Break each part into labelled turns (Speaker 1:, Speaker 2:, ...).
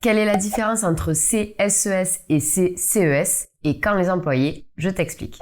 Speaker 1: Quelle est la différence entre CSES et CCES et quand les employer? Je t'explique.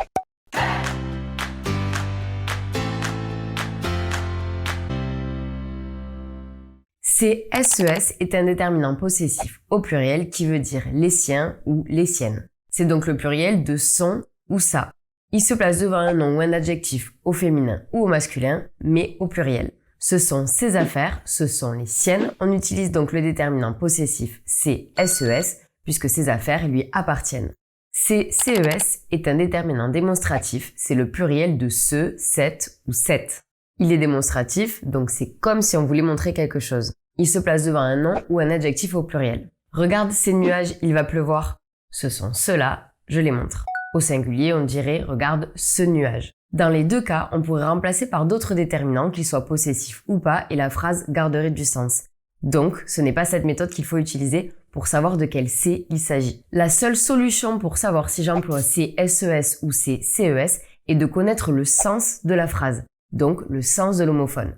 Speaker 1: CSES est un déterminant possessif au pluriel qui veut dire les siens ou les siennes. C'est donc le pluriel de son ou sa. Il se place devant un nom ou un adjectif au féminin ou au masculin, mais au pluriel. Ce sont ses affaires, ce sont les siennes. On utilise donc le déterminant possessif CSES puisque ses affaires lui appartiennent. CCES est un déterminant démonstratif, c'est le pluriel de ce, cette ou cette. Il est démonstratif, donc c'est comme si on voulait montrer quelque chose. Il se place devant un nom ou un adjectif au pluriel. Regarde ces nuages, il va pleuvoir. Ce sont ceux-là, je les montre. Au singulier, on dirait regarde ce nuage. Dans les deux cas, on pourrait remplacer par d'autres déterminants, qu'ils soient possessifs ou pas, et la phrase garderait du sens. Donc, ce n'est pas cette méthode qu'il faut utiliser pour savoir de quel C il s'agit. La seule solution pour savoir si j'emploie CSES ou CCES est de connaître le sens de la phrase, donc le sens de l'homophone.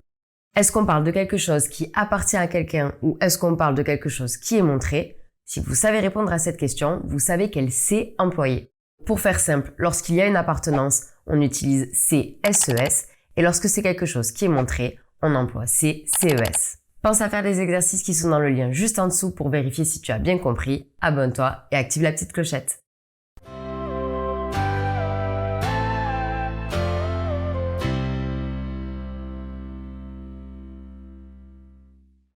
Speaker 1: Est-ce qu'on parle de quelque chose qui appartient à quelqu'un ou est-ce qu'on parle de quelque chose qui est montré? Si vous savez répondre à cette question, vous savez quel C employer. Pour faire simple, lorsqu'il y a une appartenance, on utilise CSES et lorsque c'est quelque chose qui est montré, on emploie CCES. Pense à faire les exercices qui sont dans le lien juste en dessous pour vérifier si tu as bien compris. Abonne-toi et active la petite clochette.